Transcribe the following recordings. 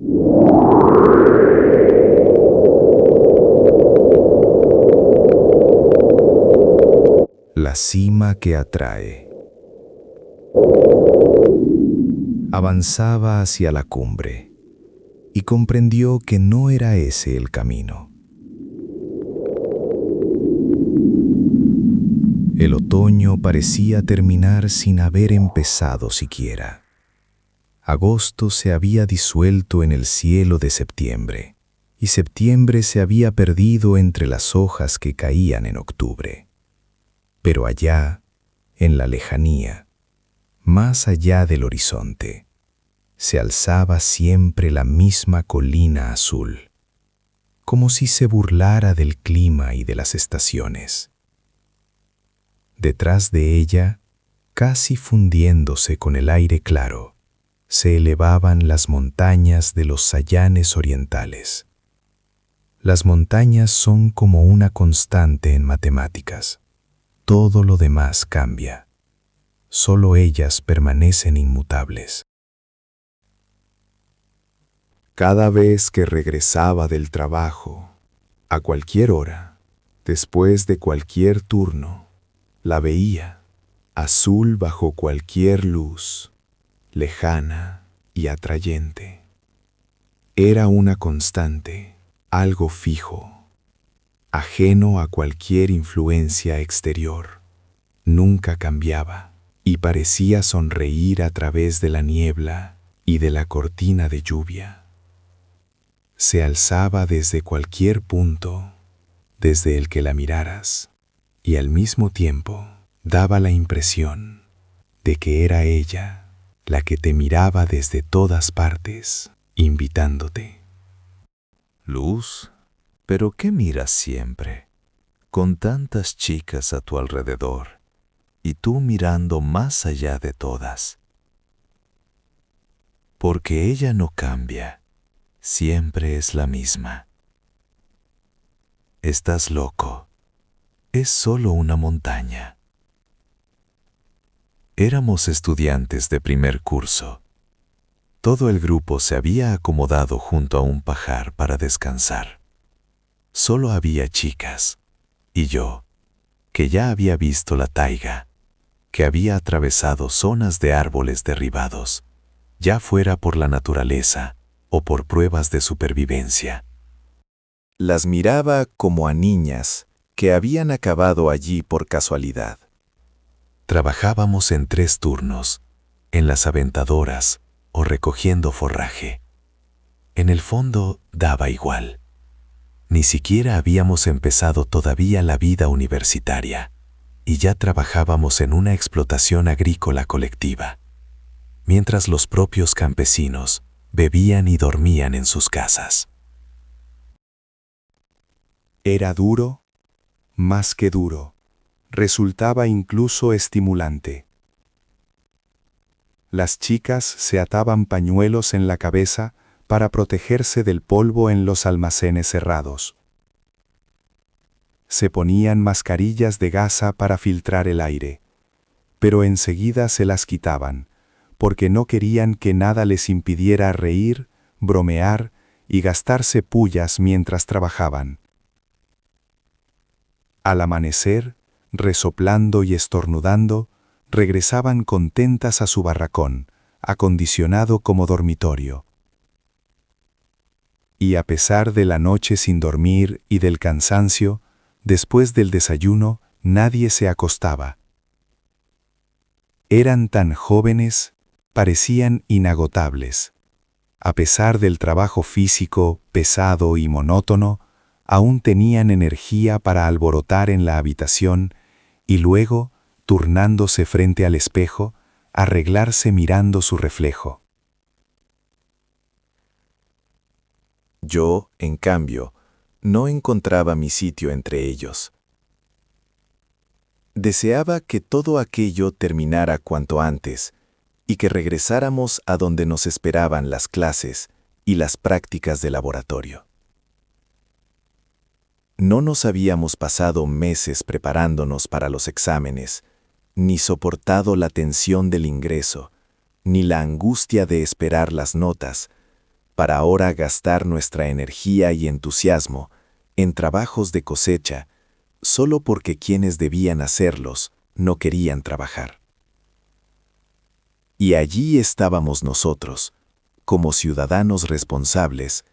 La cima que atrae. Avanzaba hacia la cumbre y comprendió que no era ese el camino. El otoño parecía terminar sin haber empezado siquiera. Agosto se había disuelto en el cielo de septiembre, y septiembre se había perdido entre las hojas que caían en octubre. Pero allá, en la lejanía, más allá del horizonte, se alzaba siempre la misma colina azul, como si se burlara del clima y de las estaciones. Detrás de ella, casi fundiéndose con el aire claro, se elevaban las montañas de los Sayanes orientales. Las montañas son como una constante en matemáticas. Todo lo demás cambia. Solo ellas permanecen inmutables. Cada vez que regresaba del trabajo, a cualquier hora, después de cualquier turno, la veía, azul bajo cualquier luz, lejana y atrayente. Era una constante, algo fijo, ajeno a cualquier influencia exterior. Nunca cambiaba y parecía sonreír a través de la niebla y de la cortina de lluvia. Se alzaba desde cualquier punto, desde el que la miraras, y al mismo tiempo daba la impresión de que era ella la que te miraba desde todas partes, invitándote. Luz, ¿pero qué miras siempre? Con tantas chicas a tu alrededor, y tú mirando más allá de todas. Porque ella no cambia, siempre es la misma. Estás loco, es solo una montaña. Éramos estudiantes de primer curso. Todo el grupo se había acomodado junto a un pajar para descansar. Solo había chicas, y yo, que ya había visto la taiga, que había atravesado zonas de árboles derribados, ya fuera por la naturaleza o por pruebas de supervivencia. Las miraba como a niñas que habían acabado allí por casualidad. Trabajábamos en 3 turnos, en las aventadoras o recogiendo forraje. En el fondo daba igual. Ni siquiera habíamos empezado todavía la vida universitaria y ya trabajábamos en una explotación agrícola colectiva, mientras los propios campesinos bebían y dormían en sus casas. Era duro, más que duro. Resultaba incluso estimulante. Las chicas se ataban pañuelos en la cabeza para protegerse del polvo en los almacenes cerrados. Se ponían mascarillas de gasa para filtrar el aire, pero enseguida se las quitaban, porque no querían que nada les impidiera reír, bromear y gastarse pullas mientras trabajaban. Al amanecer, resoplando y estornudando, regresaban contentas a su barracón, acondicionado como dormitorio. Y a pesar de la noche sin dormir y del cansancio, después del desayuno nadie se acostaba. Eran tan jóvenes, parecían inagotables. A pesar del trabajo físico, pesado y monótono, aún tenían energía para alborotar en la habitación y luego, turnándose frente al espejo, arreglarse mirando su reflejo. Yo, en cambio, no encontraba mi sitio entre ellos. Deseaba que todo aquello terminara cuanto antes y que regresáramos a donde nos esperaban las clases y las prácticas de laboratorio. No nos habíamos pasado meses preparándonos para los exámenes, ni soportado la tensión del ingreso, ni la angustia de esperar las notas, para ahora gastar nuestra energía y entusiasmo en trabajos de cosecha solo porque quienes debían hacerlos no querían trabajar. Y allí estábamos nosotros, como ciudadanos responsables,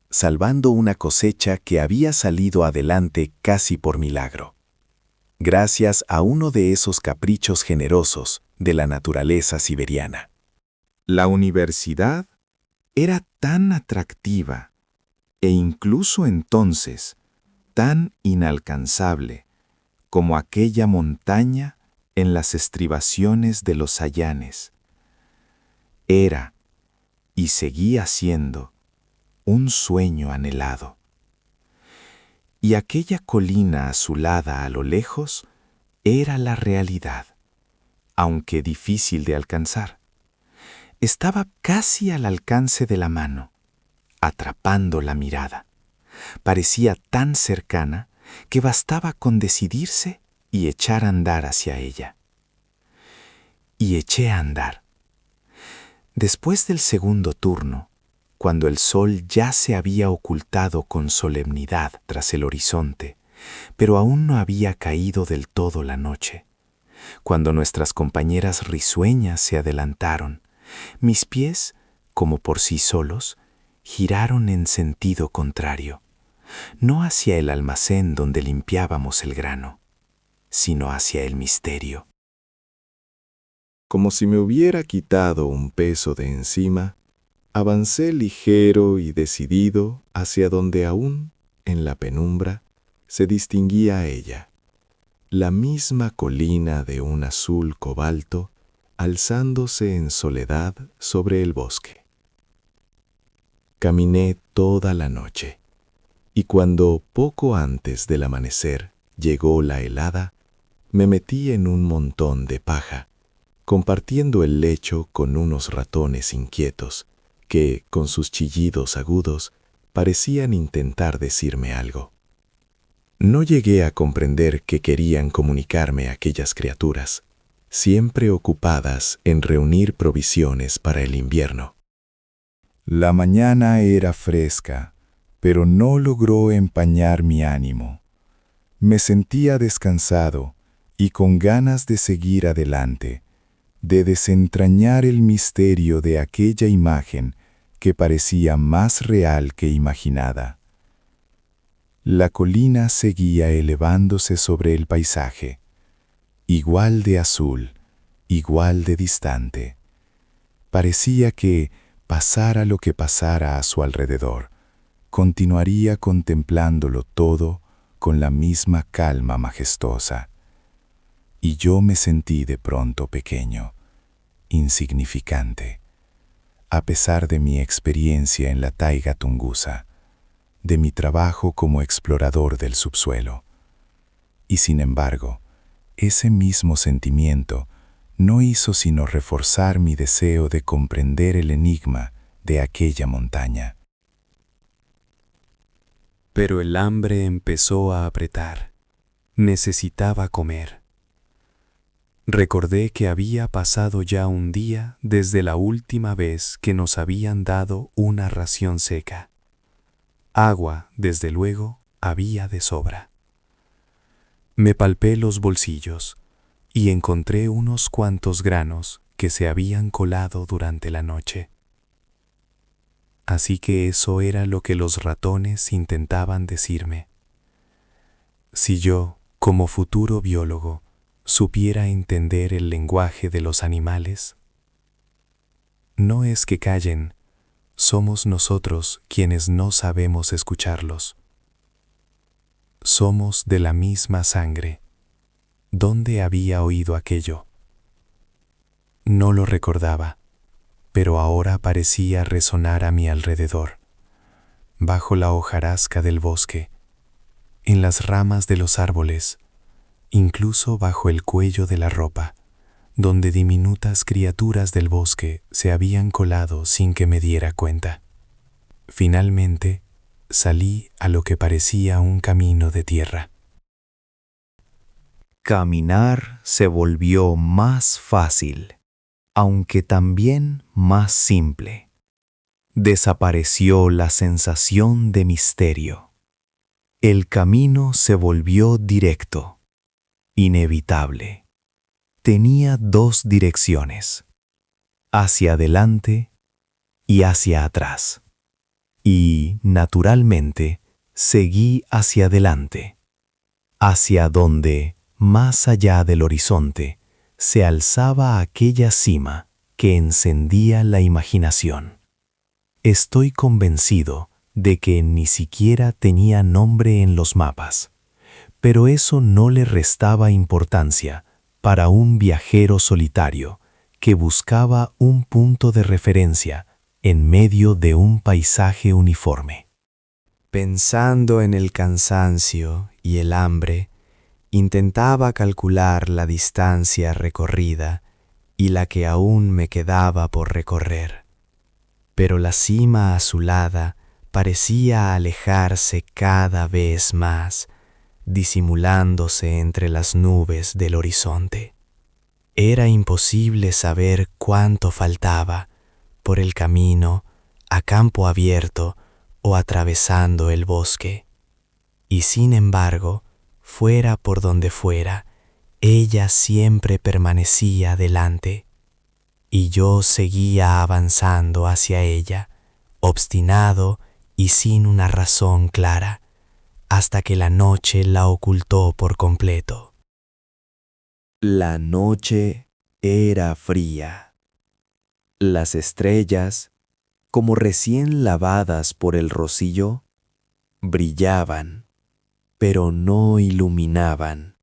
salvando una cosecha que había salido adelante casi por milagro, gracias a uno de esos caprichos generosos de la naturaleza siberiana. La universidad era tan atractiva e incluso entonces tan inalcanzable como aquella montaña en las estribaciones de los Sayanes. Era, y seguía siendo, un sueño anhelado. Y aquella colina azulada a lo lejos era la realidad, aunque difícil de alcanzar. Estaba casi al alcance de la mano, atrapando la mirada. Parecía tan cercana que bastaba con decidirse y echar a andar hacia ella. Y eché a andar. Después del segundo turno, cuando el sol ya se había ocultado con solemnidad tras el horizonte, pero aún no había caído del todo la noche, cuando nuestras compañeras risueñas se adelantaron, mis pies, como por sí solos, giraron en sentido contrario, no hacia el almacén donde limpiábamos el grano, sino hacia el misterio. Como si me hubiera quitado un peso de encima, avancé ligero y decidido hacia donde aún, en la penumbra, se distinguía ella, la misma colina de un azul cobalto, alzándose en soledad sobre el bosque. Caminé toda la noche, y cuando, poco antes del amanecer, llegó la helada, me metí en un montón de paja, compartiendo el lecho con unos ratones inquietos que, con sus chillidos agudos, parecían intentar decirme algo. No llegué a comprender qué querían comunicarme aquellas criaturas, siempre ocupadas en reunir provisiones para el invierno. La mañana era fresca, pero no logró empañar mi ánimo. Me sentía descansado y con ganas de seguir adelante, de desentrañar el misterio de aquella imagen que parecía más real que imaginada. La colina seguía elevándose sobre el paisaje, igual de azul, igual de distante. Parecía que, pasara lo que pasara a su alrededor, continuaría contemplándolo todo con la misma calma majestuosa. Y yo me sentí de pronto pequeño, insignificante, a pesar de mi experiencia en la taiga tungusa, de mi trabajo como explorador del subsuelo. Y sin embargo, ese mismo sentimiento no hizo sino reforzar mi deseo de comprender el enigma de aquella montaña. Pero el hambre empezó a apretar. Necesitaba comer. Recordé que había pasado ya un día desde la última vez que nos habían dado una ración seca. Agua, desde luego, había de sobra. Me palpé los bolsillos y encontré unos cuantos granos que se habían colado durante la noche. Así que eso era lo que los ratones intentaban decirme. Si yo, como futuro biólogo, supiera entender el lenguaje de los animales, no es que callen, somos nosotros quienes no sabemos escucharlos. Somos de la misma sangre. ¿Dónde había oído aquello? No lo recordaba, pero ahora parecía resonar a mi alrededor, bajo la hojarasca del bosque, en las ramas de los árboles, incluso bajo el cuello de la ropa, donde diminutas criaturas del bosque se habían colado sin que me diera cuenta. Finalmente, salí a lo que parecía un camino de tierra. Caminar se volvió más fácil, aunque también más simple. desapareció la sensación de misterio. El camino se volvió directo, inevitable. Tenía dos direcciones, hacia adelante y hacia atrás. Y, naturalmente, seguí hacia adelante, hacia donde, más allá del horizonte, se alzaba aquella cima que encendía la imaginación. Estoy convencido de que ni siquiera tenía nombre en los mapas, pero eso no le restaba importancia para un viajero solitario que buscaba un punto de referencia en medio de un paisaje uniforme. Pensando en el cansancio y el hambre, intentaba calcular la distancia recorrida y la que aún me quedaba por recorrer. Pero la cima azulada parecía alejarse cada vez más, disimulándose entre las nubes del horizonte. Era imposible saber cuánto faltaba por el camino, a campo abierto o atravesando el bosque. Y sin embargo, fuera por donde fuera, ella siempre permanecía delante, y yo seguía avanzando hacia ella, obstinado y sin una razón clara, hasta que la noche la ocultó por completo. La noche era fría. Las estrellas, como recién lavadas por el rocío, brillaban, pero no iluminaban.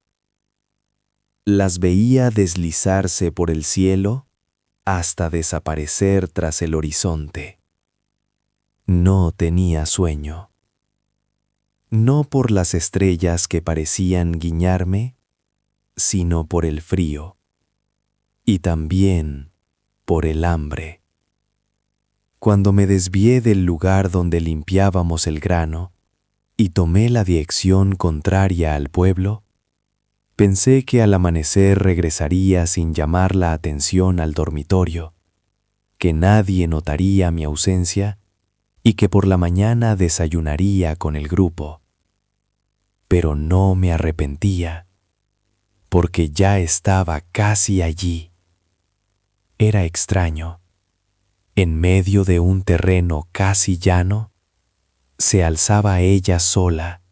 Las veía deslizarse por el cielo hasta desaparecer tras el horizonte. No tenía sueño. No por las estrellas que parecían guiñarme, sino por el frío, y también por el hambre. Cuando me desvié del lugar donde limpiábamos el grano y tomé la dirección contraria al pueblo, pensé que al amanecer regresaría sin llamar la atención al dormitorio, que nadie notaría mi ausencia y que por la mañana desayunaría con el grupo. Pero no me arrepentía, porque ya estaba casi allí. Era extraño. En medio de un terreno casi llano, se alzaba ella sola,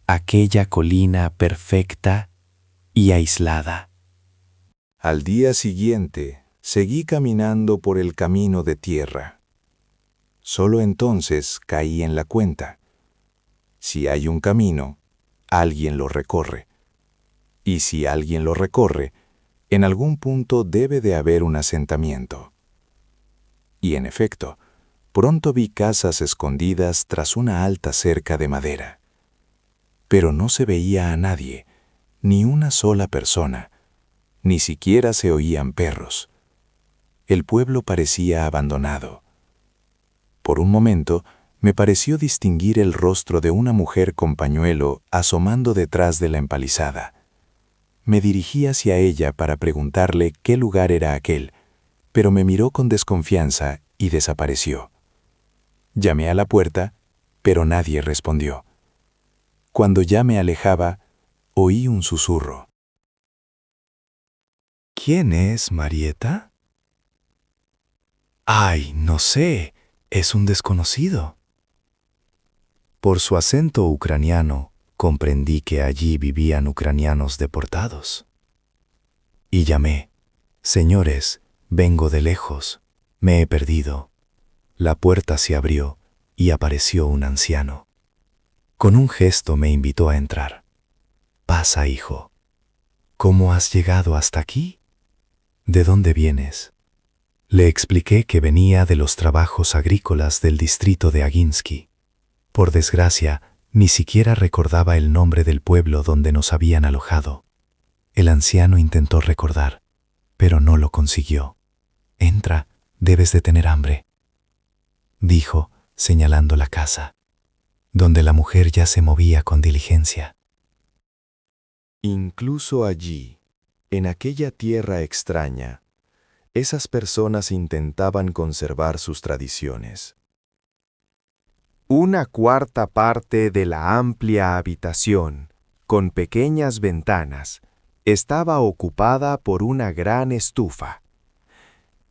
aquella colina perfecta y aislada. Al día siguiente, seguí caminando por el camino de tierra. Solo entonces caí en la cuenta. Si hay un camino, alguien lo recorre. Y si alguien lo recorre, en algún punto debe de haber un asentamiento. Y en efecto, pronto vi casas escondidas tras una alta cerca de madera. Pero no se veía a nadie, ni una sola persona, ni siquiera se oían perros. El pueblo parecía abandonado. Por un momento, me pareció distinguir el rostro de una mujer con pañuelo asomando detrás de la empalizada. Me dirigí hacia ella para preguntarle qué lugar era aquel, pero me miró con desconfianza y desapareció. Llamé a la puerta, pero nadie respondió. Cuando ya me alejaba, oí un susurro. ¿Quién es Marieta? Ay, no sé, es un desconocido. Por su acento ucraniano, comprendí que allí vivían ucranianos deportados. Y llamé: señores, vengo de lejos, me he perdido. La puerta se abrió y apareció un anciano. Con un gesto me invitó a entrar. Pasa, hijo. ¿Cómo has llegado hasta aquí? ¿De dónde vienes? Le expliqué que venía de los trabajos agrícolas del distrito de Aginsky. Por desgracia, ni siquiera recordaba el nombre del pueblo donde nos habían alojado. El anciano intentó recordar, pero no lo consiguió. Entra, debes de tener hambre, dijo, señalando la casa, donde la mujer ya se movía con diligencia. Incluso allí, en aquella tierra extraña, esas personas intentaban conservar sus tradiciones. Una cuarta parte de la amplia habitación, con pequeñas ventanas, estaba ocupada por una gran estufa.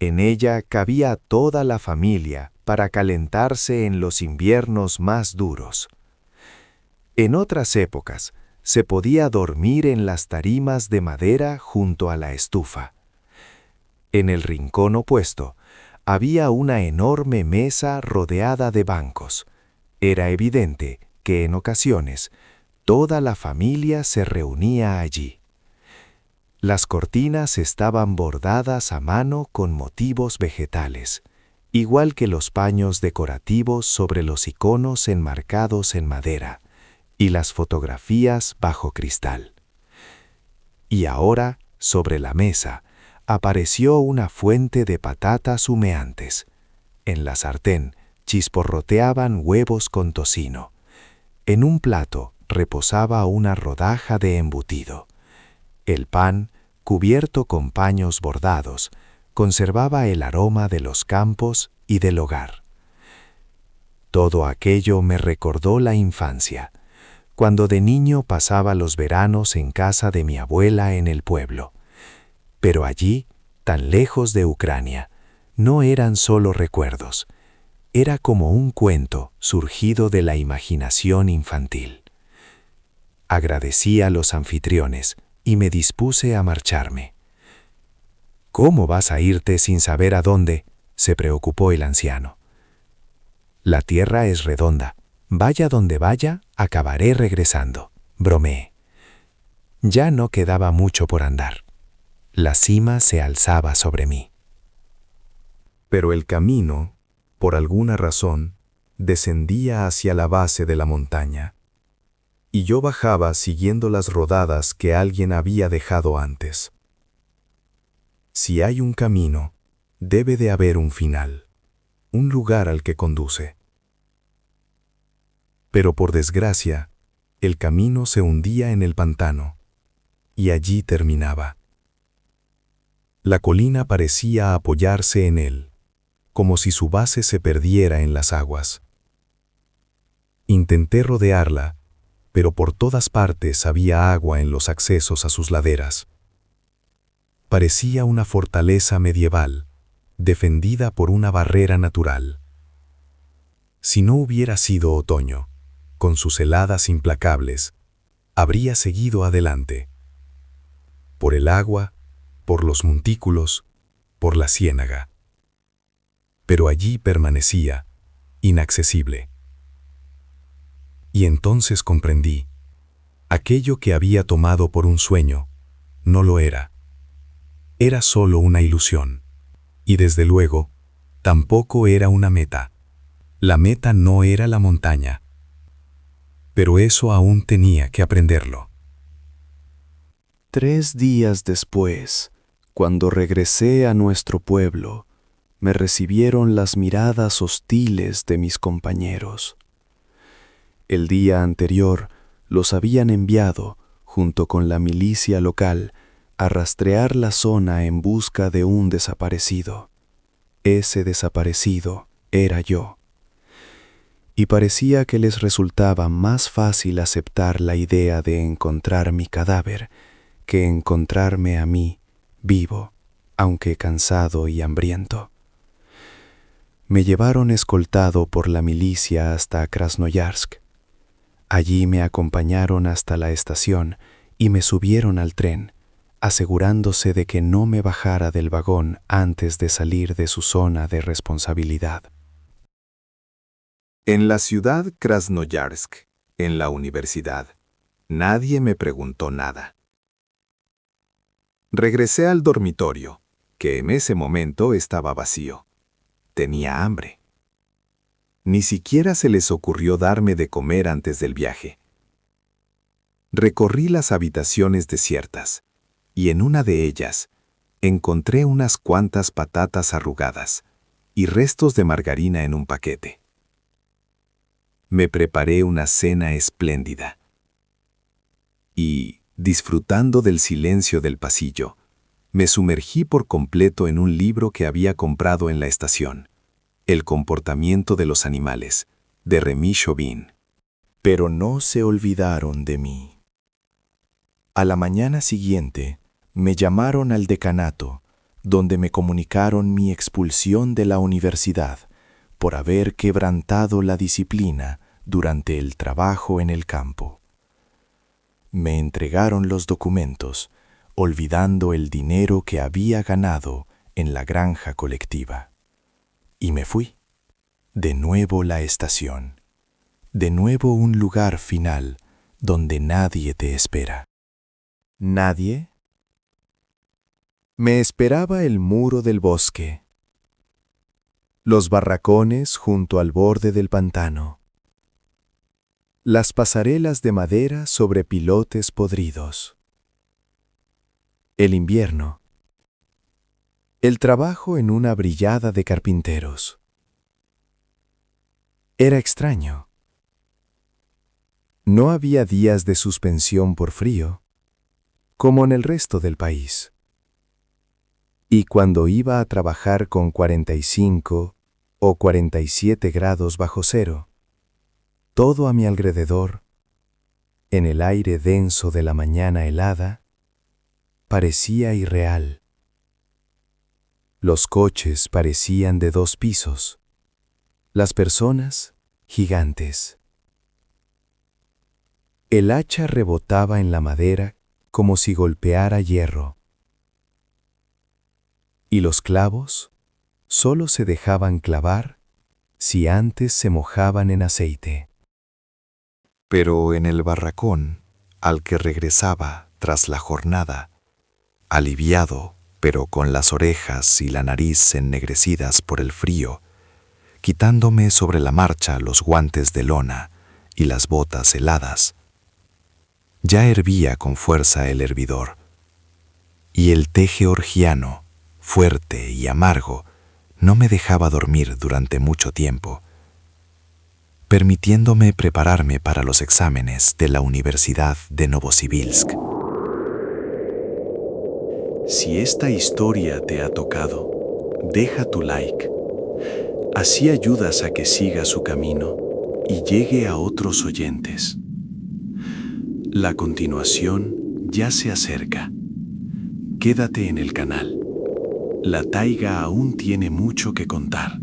En ella cabía toda la familia para calentarse en los inviernos más duros. En otras épocas, se podía dormir en las tarimas de madera junto a la estufa. En el rincón opuesto, había una enorme mesa rodeada de bancos. Era evidente que en ocasiones toda la familia se reunía allí. Las cortinas estaban bordadas a mano con motivos vegetales, igual que los paños decorativos sobre los iconos enmarcados en madera y las fotografías bajo cristal. Y ahora, sobre la mesa, apareció una fuente de patatas humeantes. En la sartén chisporroteaban huevos con tocino. En un plato reposaba una rodaja de embutido. El pan, cubierto con paños bordados, conservaba el aroma de los campos y del hogar. Todo aquello me recordó la infancia, cuando de niño pasaba los veranos en casa de mi abuela en el pueblo. Pero allí, tan lejos de Ucrania, no eran solo recuerdos. Era como un cuento surgido de la imaginación infantil. Agradecí a los anfitriones y me dispuse a marcharme. «¿Cómo vas a irte sin saber a dónde?», se preocupó el anciano. «La tierra es redonda. Vaya donde vaya, acabaré regresando», bromeé. Ya no quedaba mucho por andar. La cima se alzaba sobre mí. Pero el camino, por alguna razón, descendía hacia la base de la montaña, y yo bajaba siguiendo las rodadas que alguien había dejado antes. Si hay un camino, debe de haber un final, un lugar al que conduce. Pero por desgracia, el camino se hundía en el pantano, y allí terminaba. La colina parecía apoyarse en él, como si su base se perdiera en las aguas. Intenté rodearla, pero por todas partes había agua en los accesos a sus laderas. Parecía una fortaleza medieval, defendida por una barrera natural. Si no hubiera sido otoño, con sus heladas implacables, habría seguido adelante. Por el agua, por los montículos, por la ciénaga. Pero allí permanecía, inaccesible. Y entonces comprendí, aquello que había tomado por un sueño, no lo era. Era solo una ilusión. Y desde luego, tampoco era una meta. La meta no era la montaña. Pero eso aún tenía que aprenderlo. 3 días después, cuando regresé a nuestro pueblo, me recibieron las miradas hostiles de mis compañeros. El día anterior los habían enviado, junto con la milicia local, a rastrear la zona en busca de un desaparecido. Ese desaparecido era yo. Y parecía que les resultaba más fácil aceptar la idea de encontrar mi cadáver que encontrarme a mí, vivo, aunque cansado y hambriento. Me llevaron escoltado por la milicia hasta Krasnoyarsk. Allí me acompañaron hasta la estación y me subieron al tren, asegurándose de que no me bajara del vagón antes de salir de su zona de responsabilidad. En la ciudad Krasnoyarsk, en la universidad, nadie me preguntó nada. Regresé al dormitorio, que en ese momento estaba vacío. Tenía hambre. Ni siquiera se les ocurrió darme de comer antes del viaje. Recorrí las habitaciones desiertas, y en una de ellas encontré unas cuantas patatas arrugadas y restos de margarina en un paquete. Me preparé una cena espléndida. Y, disfrutando del silencio del pasillo, me sumergí por completo en un libro que había comprado en la estación, El comportamiento de los animales, de Remy Chauvin. Pero no se olvidaron de mí. A la mañana siguiente, me llamaron al decanato, donde me comunicaron mi expulsión de la universidad por haber quebrantado la disciplina durante el trabajo en el campo. Me entregaron los documentos, olvidando el dinero que había ganado en la granja colectiva. Y me fui. De nuevo la estación. De nuevo un lugar final donde nadie te espera. ¿Nadie? Me esperaba el muro del bosque, los barracones junto al borde del pantano, las pasarelas de madera sobre pilotes podridos, el invierno, el trabajo en una brigada de carpinteros. Era extraño. No había días de suspensión por frío, como en el resto del país. Y cuando iba a trabajar con 45 o 47 grados bajo cero, todo a mi alrededor, en el aire denso de la mañana helada, parecía irreal. Los coches parecían de 2 pisos, las personas gigantes. El hacha rebotaba en la madera como si golpeara hierro. Y los clavos solo se dejaban clavar si antes se mojaban en aceite. Pero en el barracón, al que regresaba tras la jornada, aliviado, pero con las orejas y la nariz ennegrecidas por el frío, quitándome sobre la marcha los guantes de lona y las botas heladas, ya hervía con fuerza el hervidor, y el té georgiano, fuerte y amargo, no me dejaba dormir durante mucho tiempo, permitiéndome prepararme para los exámenes de la Universidad de Novosibirsk. Si esta historia te ha tocado, deja tu like. Así ayudas a que siga su camino y llegue a otros oyentes. La continuación ya se acerca. Quédate en el canal. La taiga aún tiene mucho que contar.